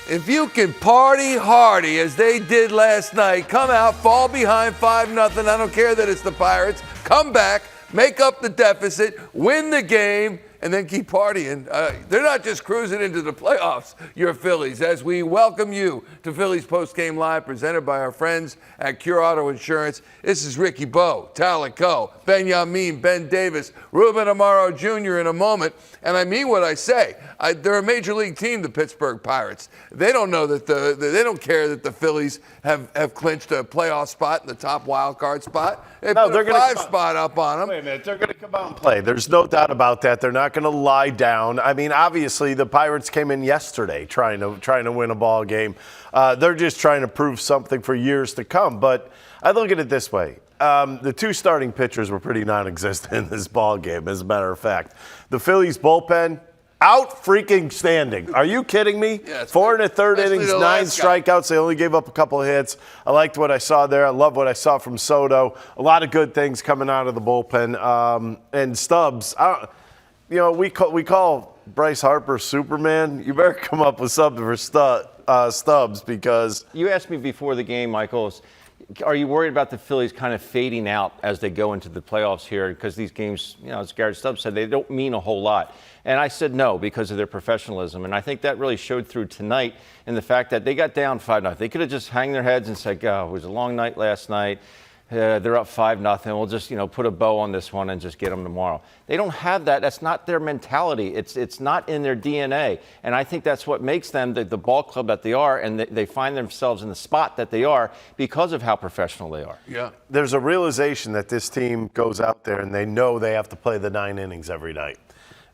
If you can party hardy as they did last night, come out, fall behind 5-0, I don't care that it's the Pirates, come back, make up the deficit, win the game, and then keep partying. They're not just cruising into the playoffs, your Phillies, as we welcome you to Phillies Postgame Live, presented by our friends at Cure Auto Insurance. This is Ricky Bo, Talico, Ben Yamin, Ben Davis, Ruben Amaro Jr. in a moment. And I mean what I say. They're a major league team, the Pittsburgh Pirates. They don't know that they don't care that the Phillies have clinched a playoff spot in the top wild card spot. They put a 5 spot up on them. Wait a minute, they're going to come out and play. There's no doubt about that. They're not going to lie down. I mean, obviously, the Pirates came in yesterday trying to win a ball game. They're just trying to prove something for years to come. But I look at it this way. The 2 starting pitchers were pretty non-existent in this ball game, as a matter of fact. The Phillies bullpen, out freaking standing. Are you kidding me? Yeah, 4 1/3 innings, 9 strikeouts. They only gave up a couple of hits. I liked what I saw there. I love what I saw from Soto. A lot of good things coming out of the bullpen. And Stubbs, we call Bryce Harper Superman. You better come up with something for Stubbs, because you asked me before the game, Michael, are you worried about the Phillies kind of fading out as they go into the playoffs here? Because these games, as Garrett Stubbs said, they don't mean a whole lot. And I said no, because of their professionalism. And I think that really showed through tonight in the fact that they got down 5-0. They could have just hung their heads and said, it was a long night last night. They're up 5-0. We'll just, put a bow on this one and just get them tomorrow. They don't have that. That's not their mentality. It's not in their DNA. And I think that's what makes them the ball club that they are, and they find themselves in the spot that they are because of how professional they are. Yeah. There's a realization that this team goes out there and they know they have to play the 9 innings every night.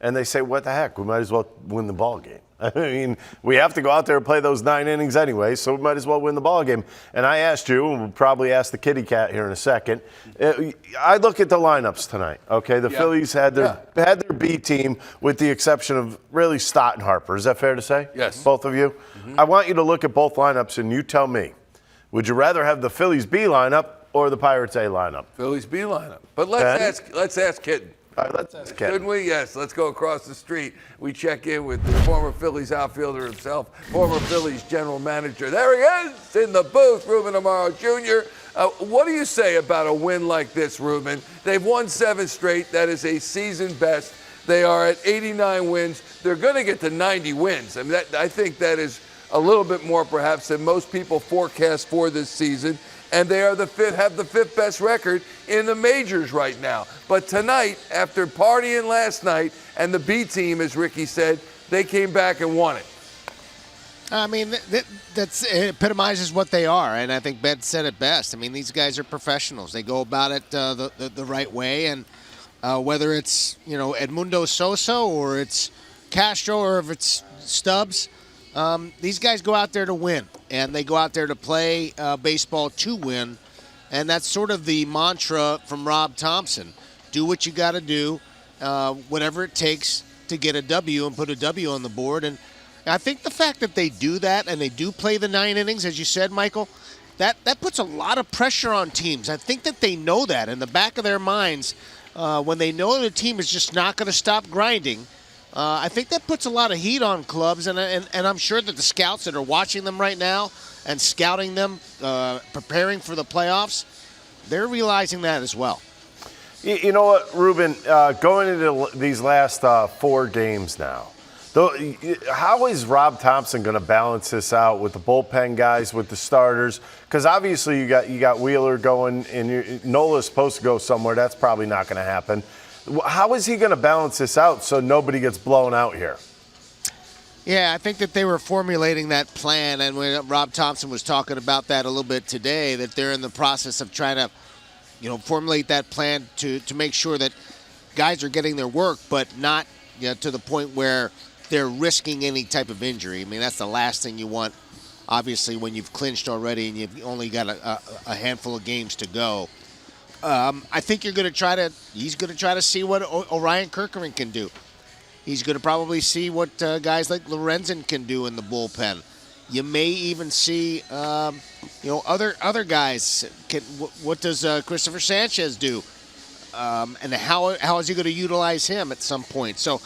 And they say, what the heck? We might as well win the ball game. I mean, we have to go out there and play those 9 innings anyway, so we might as well win the ball game. And I asked you, and we'll probably ask the kitty cat here in a second. I look at the lineups tonight. Okay, the Phillies had their B team, with the exception of really Stott and Harper. Is that fair to say? Yes. Both of you. Mm-hmm. I want you to look at both lineups, and you tell me: would you rather have the Phillies B lineup or the Pirates A lineup? Phillies B lineup. But let's ask Kitten. All right, let's ask Kitten. Couldn't we? Yes. Let's go across the street. We check in with the former Phillies outfielder himself, former Phillies general manager. There he is in the booth, Ruben Amaro Jr. What do you say about a win like this, Ruben? They've won 7 straight. That is a season best. They are at 89 wins. They're going to get to 90 wins. I mean, I think that is a little bit more perhaps than most people forecast for this season. And they are have the 5th best record in the majors right now. But tonight, after partying last night, and the B team, as Ricky said, they came back and won it. I mean, it epitomizes what they are, and I think Ben said it best. I mean, these guys are professionals. They go about it the right way, and whether it's Edmundo Sosa or it's Castro or if it's Stubbs, these guys go out there to win, and they go out there to play baseball to win, and that's sort of the mantra from Rob Thomson. Do what you got to do, whatever it takes to get a W and put a W on the board. And I think the fact that they do that and they do play the 9 innings, as you said, Michael, that puts a lot of pressure on teams. I think that they know that in the back of their minds when they know the team is just not going to stop grinding. I think that puts a lot of heat on clubs, and I'm sure that the scouts that are watching them right now and scouting them, preparing for the playoffs, they're realizing that as well. You know what, Ruben, going into these last 4 games now, how is Rob Thomson going to balance this out with the bullpen guys, with the starters? Because obviously you got Wheeler going, and Nola's supposed to go somewhere. That's probably not going to happen. How is he going to balance this out so nobody gets blown out here? Yeah, I think that they were formulating that plan, and when Rob Thomson was talking about that a little bit today, that they're in the process of trying to, formulate that plan to make sure that guys are getting their work, but not to the point where they're risking any type of injury. I mean, that's the last thing you want, obviously, when you've clinched already and you've only got a handful of games to go. I think he's going to try to see what Orion Kerkering can do. He's going to probably see what guys like Lorenzen can do in the bullpen. You may even see, other guys. What does Christopher Sanchez do? And how is he going to utilize him at some point? So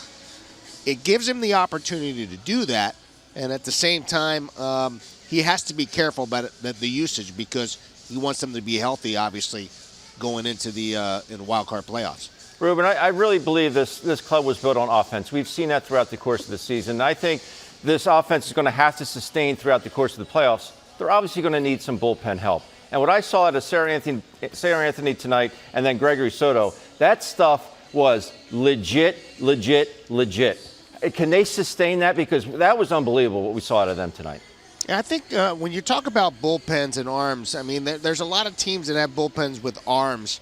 it gives him the opportunity to do that. And at the same time, he has to be careful about the usage because he wants them to be healthy, obviously, going into the wild card playoffs. Ruben, I really believe this club was built on offense. We've seen that throughout the course of the season. I think this offense is going to have to sustain throughout the course of the playoffs. They're obviously going to need some bullpen help. And what I saw out of Sarah Anthony tonight and then Gregory Soto, that stuff was legit. Can they sustain that? Because that was unbelievable what we saw out of them tonight. I think when you talk about bullpens and arms, I mean, there's a lot of teams that have bullpens with arms,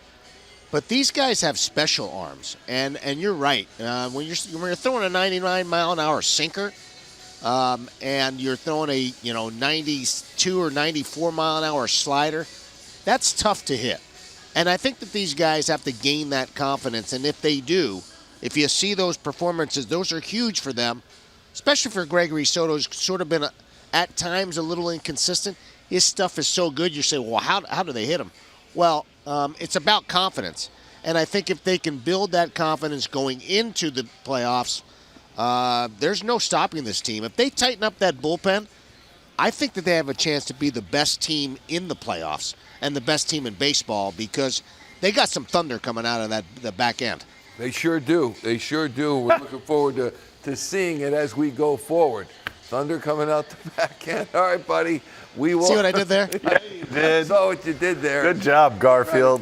but these guys have special arms. And you're right. When you're throwing a 99-mile-an-hour sinker, and you're throwing a 92 or 94-mile-an-hour slider, that's tough to hit. And I think that these guys have to gain that confidence. And if they do, if you see those performances, those are huge for them, especially for Gregory Soto, who's sort of been at times a little inconsistent. His stuff is so good, you say, well, how do they hit him? Well, it's about confidence. And I think if they can build that confidence going into the playoffs, there's no stopping this team. If they tighten up that bullpen, I think that they have a chance to be the best team in the playoffs and the best team in baseball because they got some thunder coming out of the back end. They sure do. They sure do. We're looking forward to seeing it as we go forward. Thunder coming out the back end. All right, buddy. We will. See what I did there? Yeah, you did. I saw what you did there. Good job, Garfield.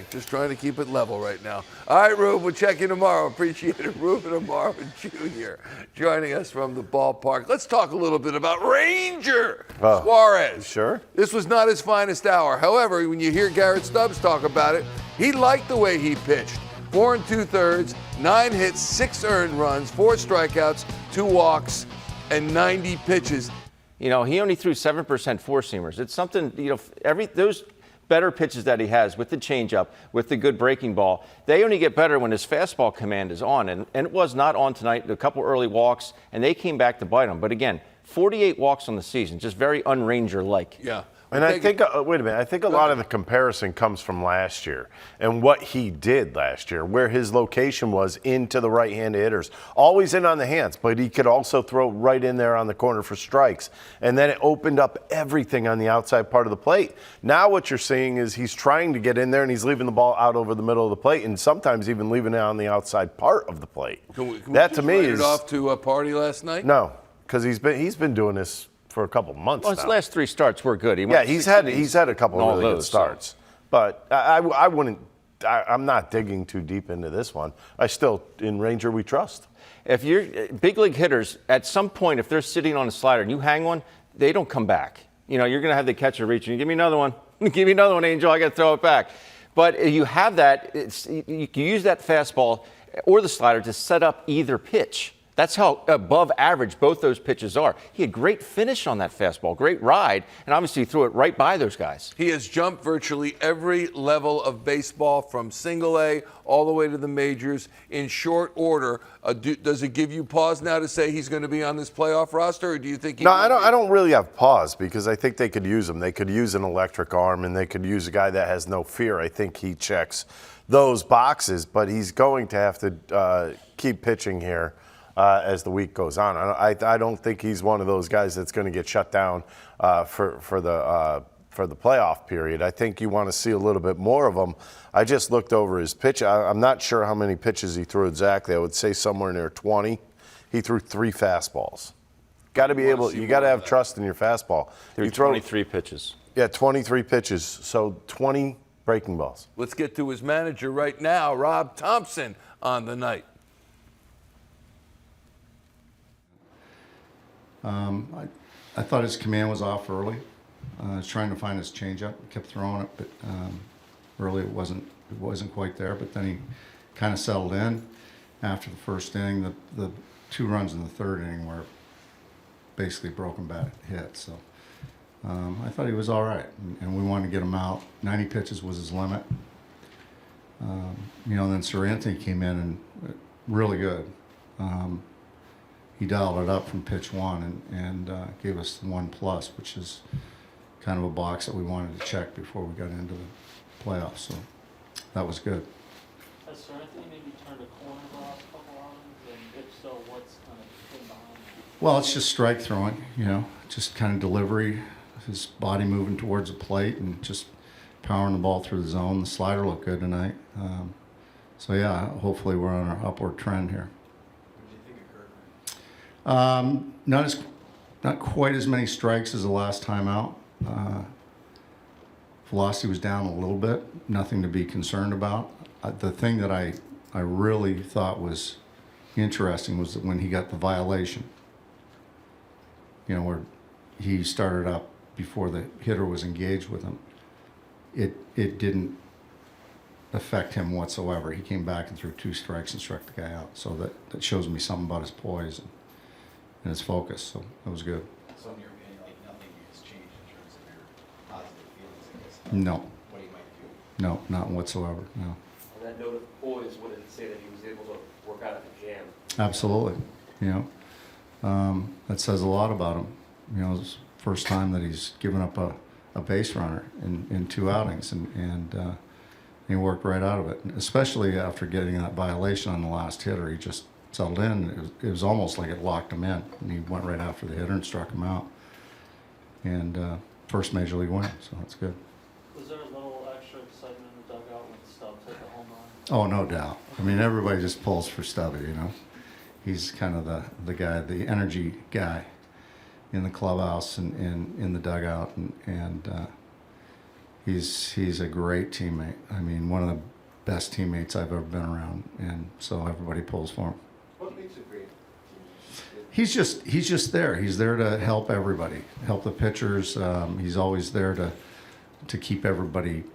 Just trying to keep it level right now. All right, Rube, we'll check you tomorrow. Appreciate it. Ruben Amaro Jr. joining us from the ballpark. Let's talk a little bit about Ranger Suarez. Sure. This was not his finest hour. However, when you hear Garrett Stubbs talk about it, he liked the way he pitched. 4 2/3, 9 hits, 6 earned runs, 4 strikeouts, 2 walks, and 90 pitches. He only threw 7% four-seamers. It's something, those better pitches that he has with the changeup, with the good breaking ball, they only get better when his fastball command is on. And it was not on tonight. A couple early walks, and they came back to bite him. But again, 48 walks on the season, just very un-Ranger-like. Yeah. And I think, wait a minute, I think a lot of the comparison comes from last year and what he did last year, where his location was into the right-handed hitters. Always in on the hands, but he could also throw right in there on the corner for strikes. And then it opened up everything on the outside part of the plate. Now what you're seeing is he's trying to get in there and he's leaving the ball out over the middle of the plate and sometimes even leaving it on the outside part of the plate. Can that we to me write is it off to a party last night? No, because he's been doing this for a couple months Well, now. his last 3 starts were good. He's had a couple of really good starts. So. But I wouldn't. I'm not digging too deep into this one. In Ranger we trust. If you're big league hitters, at some point, if they're sitting on a slider and you hang one, they don't come back. You're going to have the catcher reaching. Give me another one. Give me another one, Angel. I got to throw it back. But if you have that, you can use that fastball or the slider to set up either pitch. That's how above average both those pitches are. He had great finish on that fastball, great ride, and obviously threw it right by those guys. He has jumped virtually every level of baseball from single A all the way to the majors in short order. Does it give you pause now to say he's going to be on this playoff roster, or do you think he I don't really have pause because I think they could use him. They could use an electric arm, and they could use a guy that has no fear. I think he checks those boxes, but he's going to have to keep pitching here. As the week goes on. I don't think he's one of those guys that's going to get shut down for the playoff period. I think you want to see a little bit more of him. I just looked over his pitch. I'm not sure how many pitches he threw exactly. I would say somewhere near 20. He threw 3 fastballs. Got to be able. You got to have trust in your fastball. Threw 23 pitches. Yeah, 23 pitches. So 20 breaking balls. Let's get to his manager right now, Rob Thomson, on the night. I thought his command was off early. I was trying to find his changeup. Kept throwing it, but early it wasn't quite there. But then he kind of settled in after the first inning. The 2 runs in the 3rd inning were basically broken bat hits. So I thought he was all right, and we wanted to get him out. 90 pitches was his limit. Then Sir Anthony came in and really good. He dialed it up from pitch 1 and gave us the 1+, which is kind of a box that we wanted to check before we got into the playoffs. So that was good. Has Sir Anthony maybe turned a corner the last couple outings? And if so, what's kind of been behind Well, it's just strike throwing, just kind of delivery, his body moving towards the plate and just powering the ball through the zone. The slider looked good tonight. So, yeah, hopefully we're on our upward trend here. What did you think of Kirk? Not quite as many strikes as the last time out. Velocity was down a little bit, nothing to be concerned about. The thing that I really thought was interesting was that when he got the violation, where he started up before the hitter was engaged with him, it didn't affect him whatsoever. He came back and threw 2 strikes and struck the guy out. So that shows me something about his poise and his focus. So that was good. So in your opinion, like nothing has changed in terms of your positive feelings, I guess? No. What he might do? No, not whatsoever, no. On that note of poise, what did it say that he was able to work out of the jam? Absolutely. That says a lot about him. It's the first time that he's given up a base runner in 2 outings, and he worked right out of it. Especially after getting that violation on the last hitter, he just settled in. It was almost like it locked him in, and he went right after the hitter and struck him out. And first major league win, so that's good. Was there a little extra excitement in the dugout when Stubbs hit the home run? Oh, no doubt. I mean, everybody just pulls for Stubby, He's kind of the guy, the energy guy in the clubhouse and in the dugout, and he's a great teammate. I mean, one of the best teammates I've ever been around, and so everybody pulls for him. What makes a great He's just there. He's there to help everybody, help the pitchers. He's always there to keep everybody,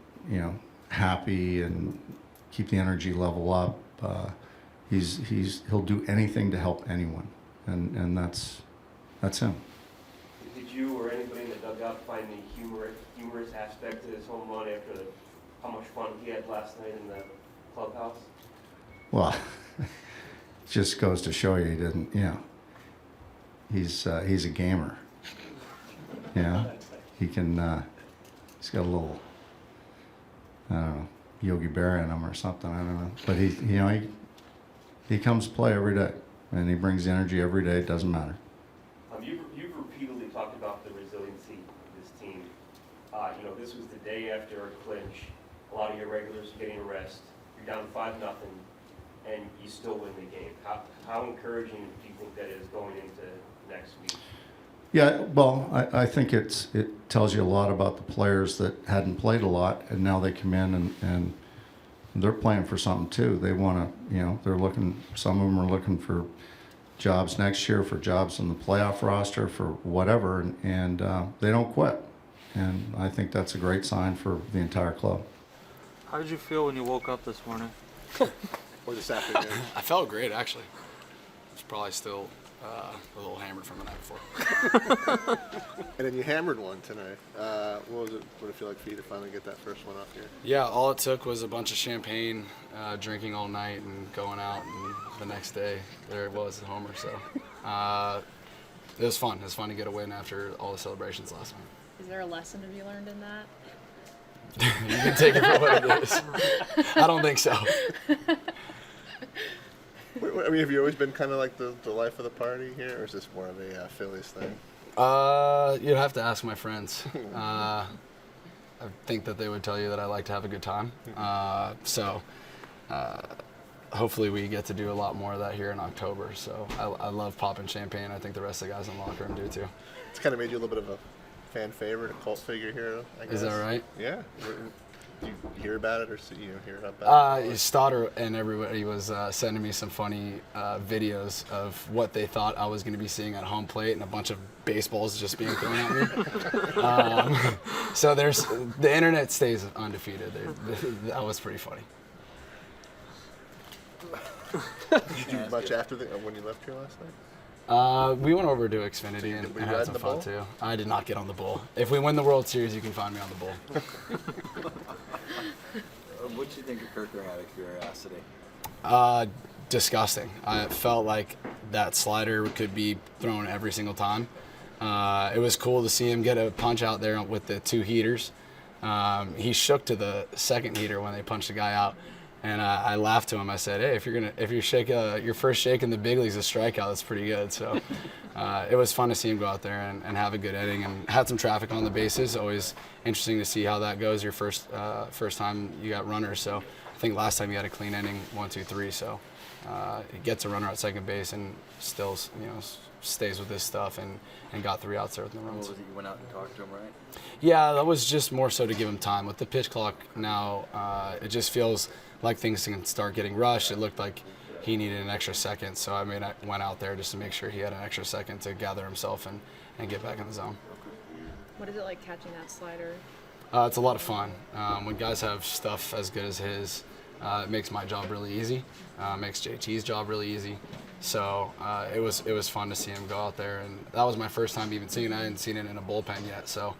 happy and keep the energy level up. He'll do anything to help anyone, and that's him. Did you or anybody in the dugout find the humorous aspect to his home run after how much fun he had last night in the clubhouse? Well, it just goes to show you he didn't. He's a gamer. He can. He's got a little, I don't know, Yogi Berra in him or something. I don't know. But he comes to play every day, and he brings the energy every day. It doesn't matter. You've repeatedly talked about the resiliency of this team. This was the day after a clinch. A lot of your regulars are getting a rest. You're down 5-0, and you still win the game. How encouraging do you think that is going into next week? Yeah, well, I think it tells you a lot about the players that hadn't played a lot, and now they come in and they're playing for something too. They want to, they're looking. Some of them are looking for jobs next year, for jobs on the playoff roster, for whatever, and they don't quit. And I think that's a great sign for the entire club. How did you feel when you woke up this morning? Or this afternoon? I felt great, actually. I was probably still a little hammered from the night before. And then you hammered one tonight. What did it feel like for you to finally get that first one off here? Yeah, all it took was a bunch of champagne, drinking all night, and going out. And the next day, there it was, the homer. So it was fun. It was fun to get a win after all the celebrations last night. Is there a lesson to be learned in that? You can take it for what it is. I don't think so. I mean, have you always been kind of like the life of the party here, or is this more of a Phillies thing? You'd have to ask my friends. I think that they would tell you that I like to have a good time. Hopefully we get to do a lot more of that here in October. So I love popping champagne. I think the rest of the guys in the locker room do too. It's kind of made you a little bit of a fan favorite, a cult figure here, I guess. Is that right? Yeah. Do you hear about it or hear about it? Stoddard and everybody was sending me some funny videos of what they thought I was going to be seeing at home plate, and a bunch of baseballs just being thrown at me. So the internet stays undefeated. That was pretty funny. Did you do much after when you left here last night? We went over to Xfinity and had some fun too. I did not get on the bull. If we win the World Series, you can find me on the bull. What did you think of Kirker out of curiosity? Disgusting. I felt like that slider could be thrown every single time. It was cool to see him get a punch out there with the 2 heaters. He shook to the second heater when they punched the guy out. And I laughed to him. I said, "Hey, if you shake your first shake in the big leagues a strikeout, that's pretty good." So it was fun to see him go out there and have a good inning, and had some traffic on the bases. Always interesting to see how that goes. Your first time you got runners. So I think last time you had a clean inning, 1, 2, 3. So he gets a runner at second base and still stays with this stuff and got 3 outs there with no runs. What was it? You went out and talked to him, right? Yeah, that was just more so to give him time. With the pitch clock now, it just feels like things can start getting rushed. It looked like he needed an extra second, so I went out there just to make sure he had an extra second to gather himself and get back in the zone. What is it like catching that slider? It's a lot of fun. When guys have stuff as good as his, it makes my job really easy. Makes JT's job really easy. So it was fun to see him go out there, and that was my first time even seeing it. I hadn't seen it in a bullpen yet, so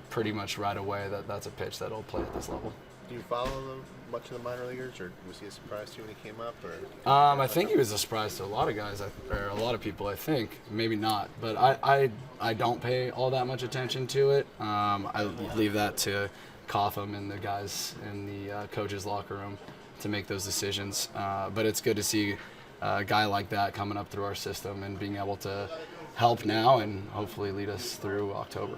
pretty much right away that that's a pitch that'll play at this level. Do you follow much of the minor leaguers, or was he a surprise to you when he came up? Or I think he was a surprise to a lot of guys, or a lot of people. I think maybe not, but I don't pay all that much attention to it. I leave that to Thomson and the guys in the coaches' locker room to make those decisions. But it's good to see a guy like that coming up through our system and being able to help now and hopefully lead us through October.